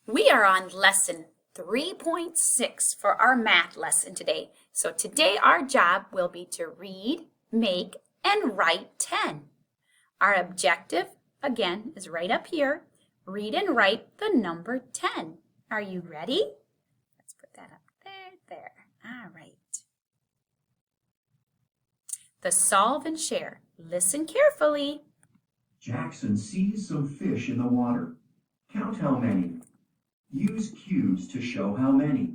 We are on lesson 3.6 for our math lesson today. So today our job will be to read, make, and write 10. Our objective, again, is right up here. Read and write the number 10. Are you ready? Let's put that up there. All right. The solve and share. Listen carefully. Jackson sees some fish in the water. Count how many. Use cubes to show how many.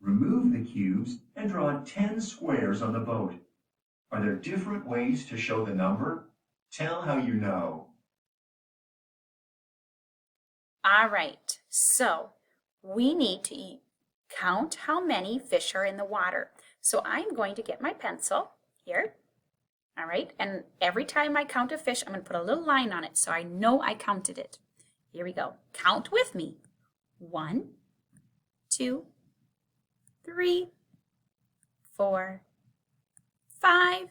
Remove the cubes and draw 10 squares on the boat. Are there different ways to show the number? Tell how you know. All right, so we need to count how many fish are in the water. So I'm going to get my pencil here. All right, and every time I count a fish, I'm going to put a little line on it so I know I counted it. Here we go. Count with me. 1, 2, 3, 4, 5,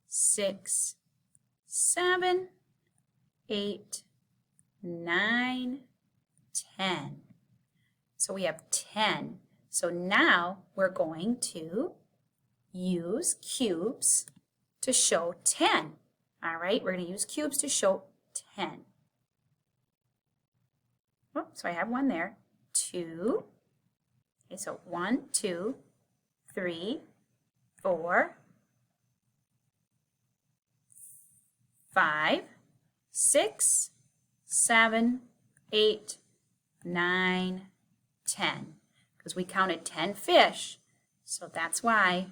6, 7, 8, 9, 10. So we have 10. So now we're going to use cubes to show 10. All right, we're going to use cubes to show 10. Oh, so I have one there. 2. Okay, so 1, 2, 3, 4, 5, 6, 7, 8, 9, 10. Because we counted 10 fish. So that's why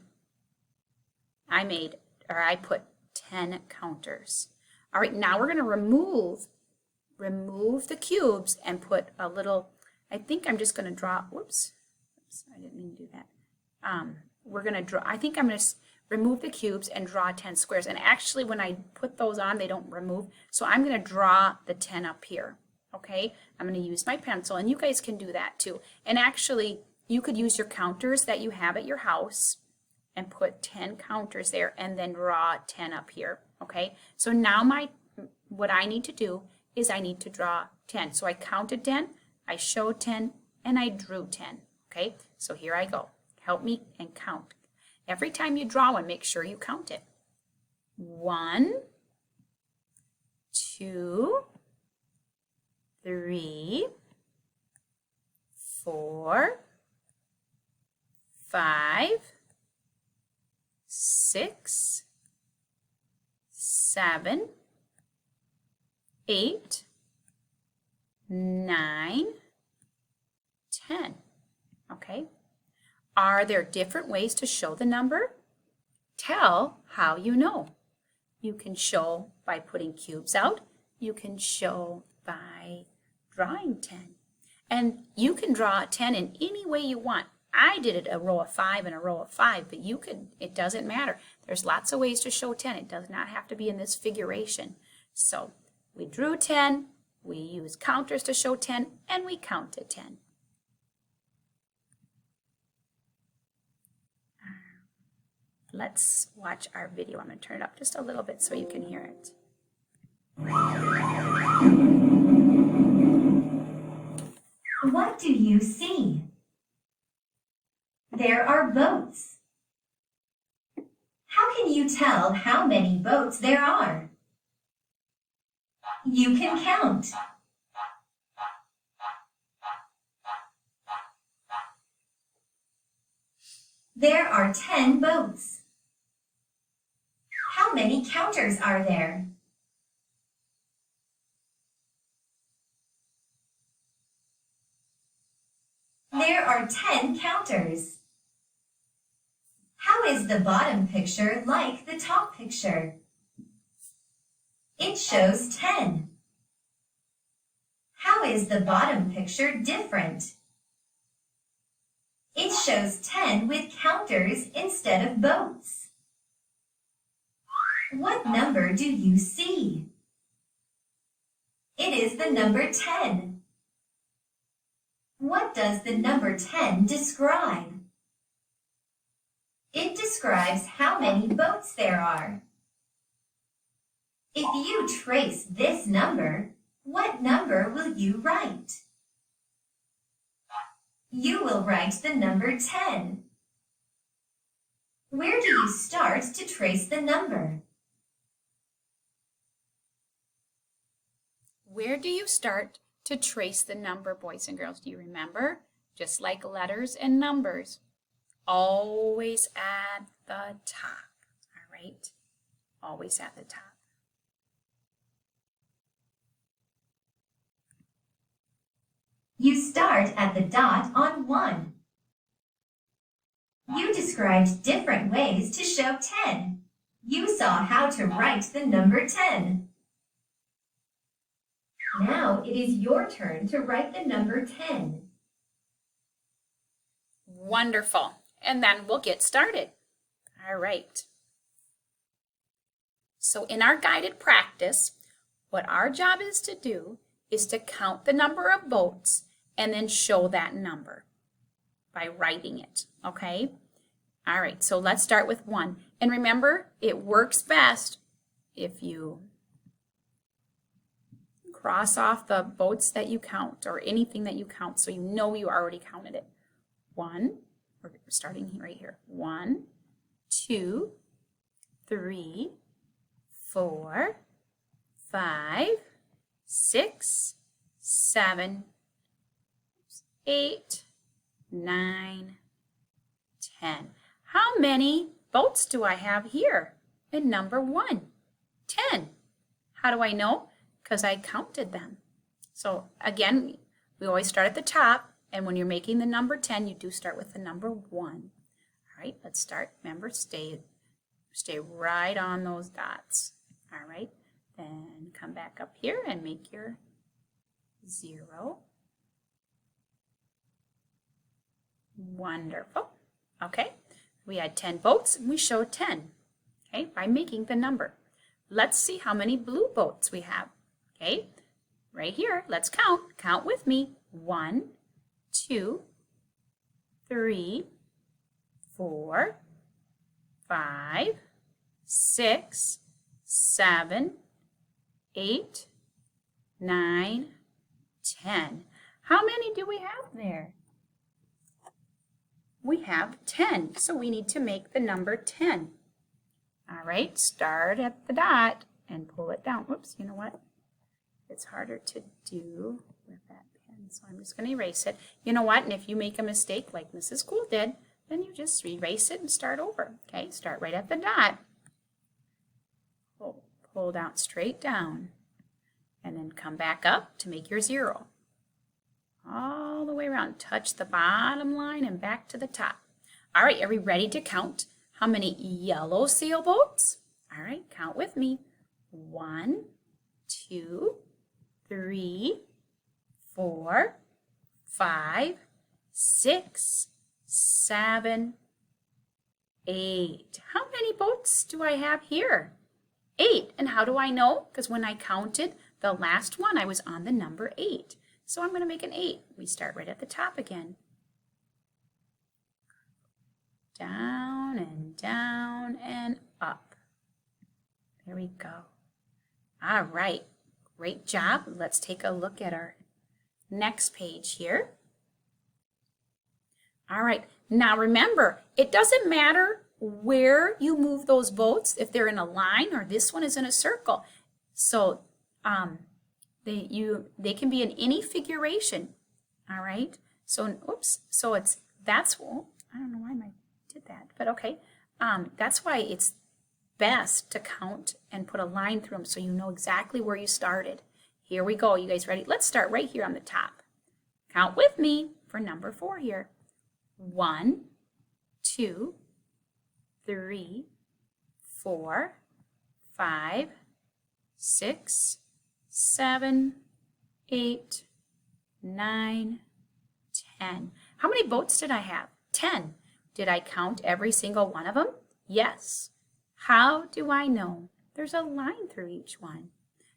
I put 10 counters. All right, now we're going to remove the cubes and put a little, I think I'm just going to draw, whoops, I didn't mean to do that. We're going to draw, I think I'm going to remove the cubes and draw 10 squares. And actually when I put those on, they don't remove. So I'm going to draw the 10 up here. Okay, I'm going to use my pencil, and you guys can do that too. And actually, you could use your counters that you have at your house and put 10 counters there and then draw 10 up here. Okay, so now what I need to do is I need to draw 10. So I counted 10, I showed 10, and I drew 10. Okay, so here I go. Help me and count. Every time you draw one, make sure you count it. 1, 2, 3, 4, 5, 6, 7, 8, 9, 10. Okay. Are there different ways to show the number? Tell how you know. You can show by putting cubes out. You can show by drawing 10. And you can draw 10 in any way you want. I did it a row of 5 and a row of 5, but you could, it doesn't matter. There's lots of ways to show 10. It does not have to be in this figuration. So we drew 10, we used counters to show 10, and we counted 10. Let's watch our video. I'm going to turn it up just a little bit so you can hear it. What do you see? There are boats. How can you tell how many boats there are? You can count. There are 10 boats. How many counters are there? There are 10 counters. How is the bottom picture like the top picture? It shows 10. How is the bottom picture different? It shows 10 with counters instead of boats. What number do you see? It is the number 10. What does the number 10 describe? It describes how many boats there are. If you trace this number, what number will you write? You will write the number 10. Where do you start to trace the number? Where do you start to trace the number, boys and girls? Do you remember? Just like letters and numbers, always at the top, all right? Always at the top. You start at the dot on 1. You described different ways to show 10. You saw how to write the number 10. Now it is your turn to write the number 10. Wonderful. And then we'll get started. All right. So in our guided practice, what our job is to do is to count the number of boats and then show that number by writing it, okay? All right, so let's start with 1. And remember, it works best if you cross off the boats that you count or anything that you count so you know you already counted it. 1, we're starting right here. 1, 2, 3, 4, 5, 6, 7, 8, 9, 10. How many boats do I have here in number 1? 10. How do I know? Because I counted them. So again, we always start at the top, and when you're making the number 10, you do start with the number 1. All right, let's start. Remember, stay right on those dots. All right, then come back up here and make your 0. Wonderful. Okay, we had 10 boats and we showed 10, okay, by making the number. Let's see how many blue boats we have. Okay, right here, let's count. Count with me. 1, 2, 3, 4, 5, 6, 7, 8, 9, 10. How many do we have there? We have 10, so we need to make the number 10. All right, start at the dot and pull it down. Whoops, you know what? It's harder to do with that pen, so I'm just going to erase it. You know what? And if you make a mistake like Mrs. Cool did, then you just erase it and start over. Okay, start right at the dot. Pull down straight down, and then come back up to make your 0. All the way around, touch the bottom line and back to the top. All right, are we ready to count how many yellow sailboats? All right, count with me. 1, 2, 3, 4, 5, 6, 7, 8. How many boats do I have here? 8. And how do I know? Because when I counted the last one, I was on the number 8. So I'm going to make an 8. We start right at the top again. Down and up. There we go. All right. Great job. Let's take a look at our next page here. All right. Now remember, it doesn't matter where you move those boats, if they're in a line or this one is in a circle. So they can be in any figuration. All right. So oops. So I don't know why I did that, but okay. That's why it's best to count and put a line through them so you know exactly where you started. Here we go. You guys ready? Let's start right here on the top. Count with me for number 4 here. 1, 2, 3, 4, 5, 6, 7, 8, 9, 10. How many boats did I have? 10. Did I count every single one of them? Yes. How do I know? There's a line through each one.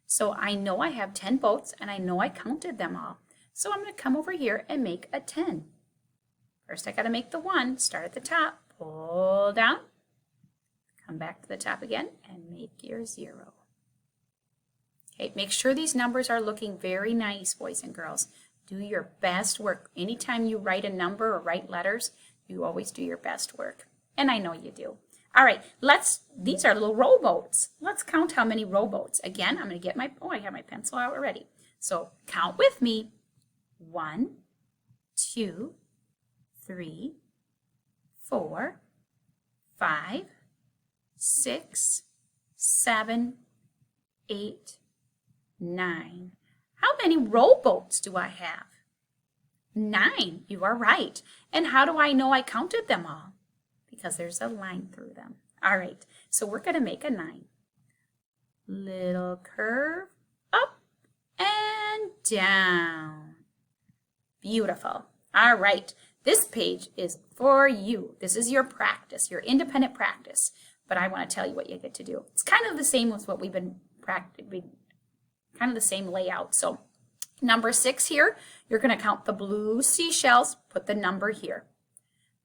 So I know I have 10 boats and I know I counted them all. So I'm going to come over here and make a 10. First I got to make the 1, start at the top, pull down, come back to the top again and make your 0. Okay, make sure these numbers are looking very nice, boys and girls. Do your best work. Anytime you write a number or write letters, you always do your best work. And I know you do. All right, these are little rowboats. Let's count how many rowboats. Again, I'm going to get I have my pencil out already. So count with me. 1, 2, 3, 4, 5, 6, 7, 8, 9. How many rowboats do I have? 9. You are right. And how do I know I counted them all? Because there's a line through them. All right, so we're going to make a 9. Little curve up and down. Beautiful. All right, this page is for you. This is your practice, your independent practice. But I want to tell you what you get to do. It's kind of the same as what we've been practicing, kind of the same layout. So number 6 here, you're going to count the blue seashells, put the number here.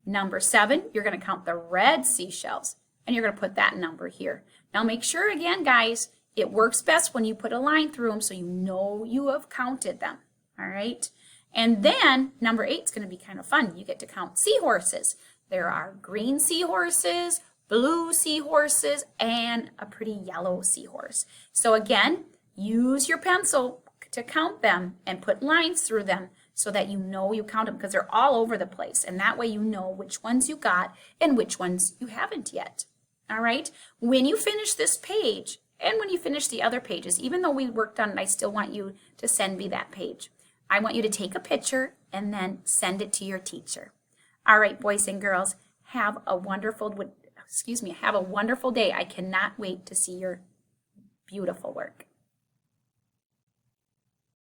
Number 7, you're going to count the red seashells, and you're going to put that number here. Now make sure, again, guys, it works best when you put a line through them so you know you have counted them, all right? And then number 8 is going to be kind of fun. You get to count seahorses. There are green seahorses, blue seahorses, and a pretty yellow seahorse. So again, use your pencil to count them and put lines through them so that you know you count them, because they're all over the place. And that way you know which ones you got and which ones you haven't yet. All right? When you finish this page and when you finish the other pages, even though we worked on it, I still want you to send me that page. I want you to take a picture and then send it to your teacher. All right, boys and girls, have a wonderful day. I cannot wait to see your beautiful work.